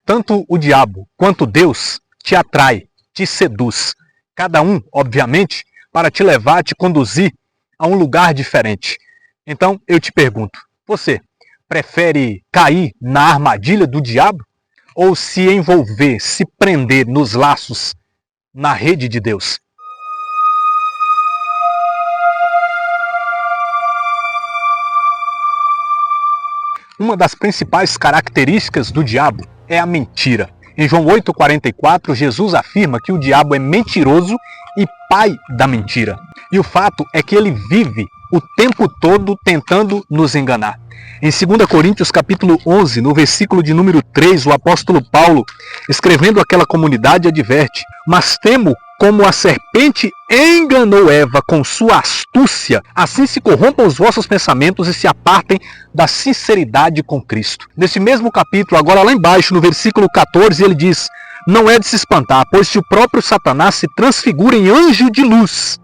Tanto o diabo quanto Deus te atrai, te seduz. Cada um, obviamente, para te levar, te conduzir a um lugar diferente. Então, eu te pergunto, você prefere cair na armadilha do diabo ou se envolver, se prender nos laços, na rede de Deus? Uma das principais características do diabo é a mentira. Em João 8,44, Jesus afirma que o diabo é mentiroso e pai da mentira. E o fato é que ele vive o tempo todo tentando nos enganar. Em 2 Coríntios capítulo 11, no versículo de número 3, o apóstolo Paulo, escrevendo àquela comunidade, adverte: mas temo como a serpente enganou Eva com sua astúcia, assim se corrompam os vossos pensamentos e se apartem da sinceridade com Cristo. Nesse mesmo capítulo, agora lá embaixo, no versículo 14, ele diz: não é de se espantar, pois se o próprio Satanás se transfigura em anjo de luz.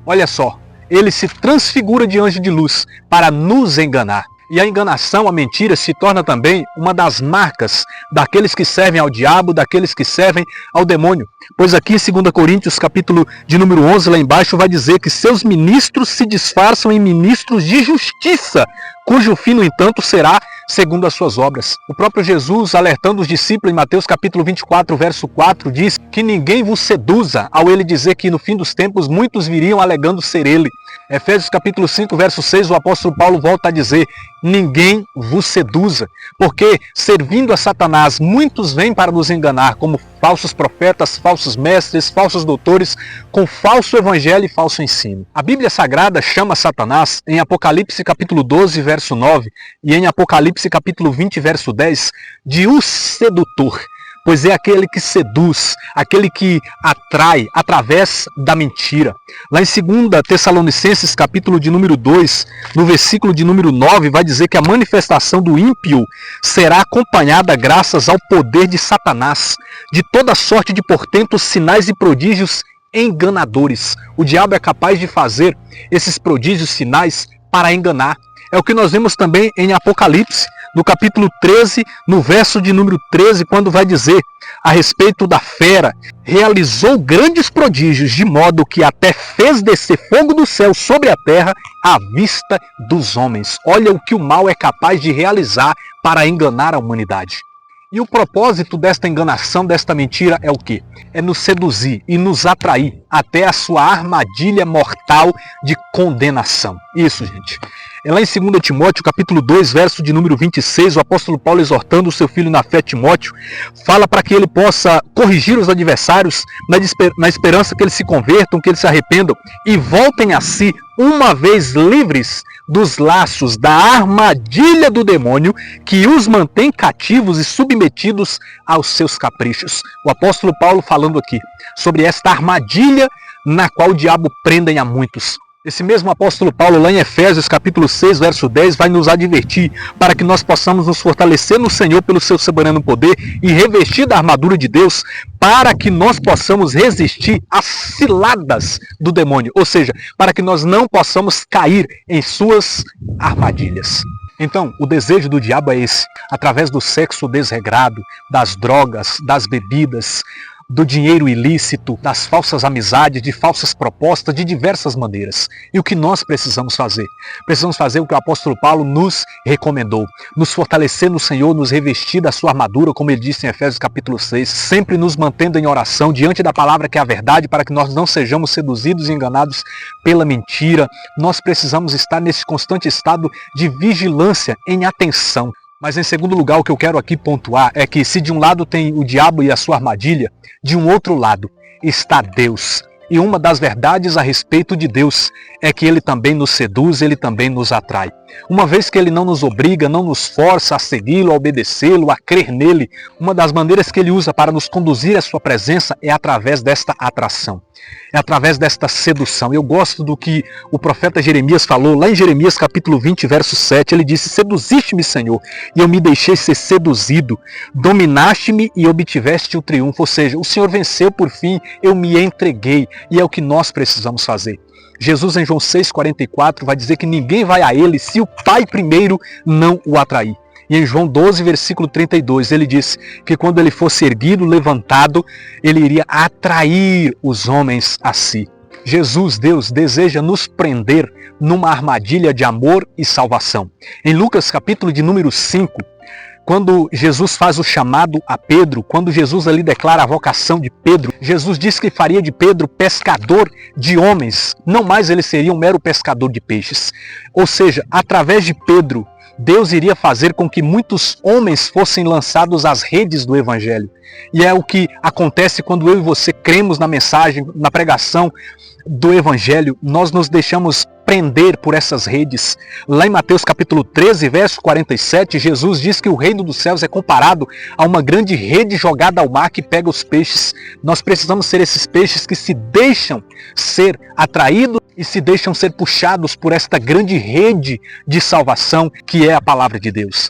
Olha só, ele se transfigura de anjo de luz para nos enganar. E a enganação, a mentira, se torna também uma das marcas daqueles que servem ao diabo, daqueles que servem ao demônio. Pois aqui em 2 Coríntios, capítulo de número 11, lá embaixo, vai dizer que seus ministros se disfarçam em ministros de justiça, cujo fim, no entanto, será segundo as suas obras. O próprio Jesus, alertando os discípulos em Mateus capítulo 24, verso 4, diz que ninguém vos seduza, ao ele dizer que no fim dos tempos muitos viriam alegando ser ele. Efésios capítulo 5, verso 6, o apóstolo Paulo volta a dizer: ninguém vos seduza, porque servindo a Satanás, muitos vêm para nos enganar, como falsos profetas, falsos mestres, falsos doutores, com falso evangelho e falso ensino. A Bíblia Sagrada chama Satanás, em Apocalipse capítulo 12, verso 9, e em Apocalipse capítulo 20, verso 10, de o sedutor. Pois é aquele que seduz, aquele que atrai através da mentira. Lá em 2 Tessalonicenses, capítulo de número 2, no versículo de número 9, vai dizer que a manifestação do ímpio será acompanhada graças ao poder de Satanás, de toda sorte de portentos, sinais e prodígios enganadores. O diabo é capaz de fazer esses prodígios, sinais, para enganar. É o que nós vemos também em Apocalipse, no capítulo 13, no verso de número 13, quando vai dizer a respeito da fera: realizou grandes prodígios, de modo que até fez descer fogo do céu sobre a terra à vista dos homens. Olha o que o mal é capaz de realizar para enganar a humanidade. E o propósito desta enganação, desta mentira, é o quê? É nos seduzir e nos atrair até a sua armadilha mortal de condenação. Isso, gente. É lá em 2 Timóteo, capítulo 2, verso de número 26, o apóstolo Paulo, exortando o seu filho na fé, Timóteo, fala para que ele possa corrigir os adversários na esperança que eles se convertam, que eles se arrependam e voltem a si, uma vez livres dos laços da armadilha do demônio que os mantém cativos e submetidos aos seus caprichos. O apóstolo Paulo falando aqui sobre esta armadilha na qual o diabo prende a muitos. Esse mesmo apóstolo Paulo, lá em Efésios capítulo 6, verso 10, vai nos advertir para que nós possamos nos fortalecer no Senhor pelo seu soberano poder e revestir da armadura de Deus para que nós possamos resistir às ciladas do demônio, ou seja, para que nós não possamos cair em suas armadilhas. Então, o desejo do diabo é esse, através do sexo desregrado, das drogas, das bebidas, do dinheiro ilícito, das falsas amizades, de falsas propostas, de diversas maneiras. E o que nós precisamos fazer? Precisamos fazer o que o apóstolo Paulo nos recomendou, nos fortalecer no Senhor, nos revestir da sua armadura, como ele disse em Efésios capítulo 6, sempre nos mantendo em oração, diante da palavra que é a verdade, para que nós não sejamos seduzidos e enganados pela mentira. Nós precisamos estar nesse constante estado de vigilância, em atenção. Mas em segundo lugar, o que eu quero aqui pontuar é que se de um lado tem o diabo e a sua armadilha, de um outro lado está Deus. E uma das verdades a respeito de Deus é que Ele também nos seduz, Ele também nos atrai. Uma vez que Ele não nos obriga, não nos força a segui-lo, a obedecê-lo, a crer nele, uma das maneiras que Ele usa para nos conduzir à sua presença é através desta atração, é através desta sedução. Eu gosto do que o profeta Jeremias falou, lá em Jeremias capítulo 20, verso 7, ele disse: seduziste-me, Senhor, e eu me deixei ser seduzido, dominaste-me e obtiveste o triunfo, ou seja, o Senhor venceu por fim, eu me entreguei, e é o que nós precisamos fazer. Jesus em João 6,44 vai dizer que ninguém vai a Ele se o Pai primeiro não o atrair. E em João 12, versículo 32, ele diz que quando ele fosse erguido, levantado, ele iria atrair os homens a si. Jesus, Deus, deseja nos prender numa armadilha de amor e salvação. Em Lucas, capítulo de número 5, quando Jesus faz o chamado a Pedro, quando Jesus ali declara a vocação de Pedro, Jesus diz que faria de Pedro pescador de homens, não mais ele seria um mero pescador de peixes. Ou seja, através de Pedro, Deus iria fazer com que muitos homens fossem lançados às redes do Evangelho. E é o que acontece quando eu e você cremos na mensagem, na pregação do Evangelho, nós nos deixamos prender por essas redes. Lá em Mateus capítulo 13, verso 47, Jesus diz que o reino dos céus é comparado a uma grande rede jogada ao mar que pega os peixes. Nós precisamos ser esses peixes que se deixam ser atraídos e se deixam ser puxados por esta grande rede de salvação que é a palavra de Deus.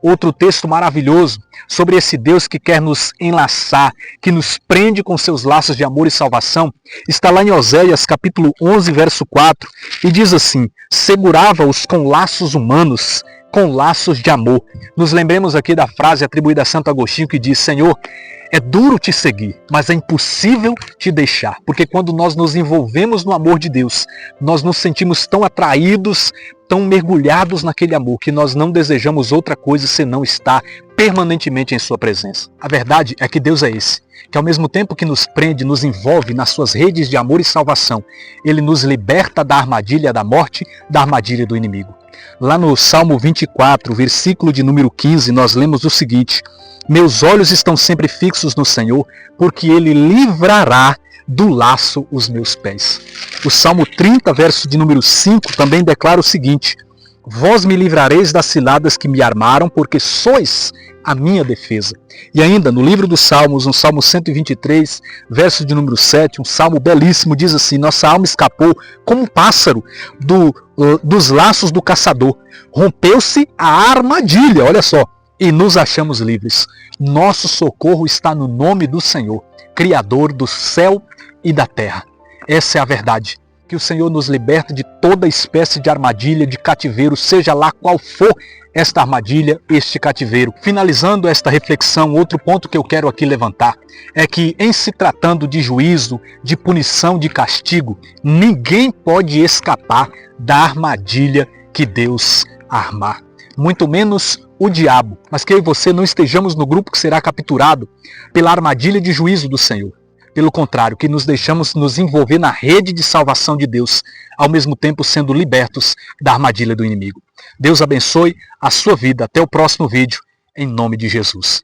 Outro texto maravilhoso sobre esse Deus que quer nos enlaçar, que nos prende com seus laços de amor e salvação, está lá em Oséias capítulo 11, verso 4, e diz assim: segurava-os com laços humanos, com laços de amor. Nos lembremos aqui da frase atribuída a Santo Agostinho que diz: Senhor, é duro te seguir, mas é impossível te deixar. Porque quando nós nos envolvemos no amor de Deus, nós nos sentimos tão atraídos, tão mergulhados naquele amor, que nós não desejamos outra coisa senão estar permanentemente em sua presença. A verdade é que Deus é esse, que ao mesmo tempo que nos prende, nos envolve nas suas redes de amor e salvação, Ele nos liberta da armadilha da morte, da armadilha do inimigo. Lá no Salmo 24, versículo de número 15, nós lemos o seguinte: meus olhos estão sempre fixos no Senhor, porque Ele livrará do laço os meus pés. O Salmo 30, verso de número 5, também declara o seguinte: vós me livrareis das ciladas que me armaram, porque sois a minha defesa. E ainda no livro dos Salmos, no Salmo 123, verso de número 7, um salmo belíssimo, diz assim: nossa alma escapou como um pássaro dos laços do caçador. Rompeu-se a armadilha, olha só, e nos achamos livres. Nosso socorro está no nome do Senhor, Criador do céu e da terra. Essa é a verdade. Que o Senhor nos liberte de toda espécie de armadilha, de cativeiro, seja lá qual for esta armadilha, este cativeiro. Finalizando esta reflexão, outro ponto que eu quero aqui levantar é que, em se tratando de juízo, de punição, de castigo, ninguém pode escapar da armadilha que Deus armar. Muito menos o diabo, mas que eu e você não estejamos no grupo que será capturado pela armadilha de juízo do Senhor. Pelo contrário, que nos deixamos nos envolver na rede de salvação de Deus, ao mesmo tempo sendo libertos da armadilha do inimigo. Deus abençoe a sua vida. Até o próximo vídeo, em nome de Jesus.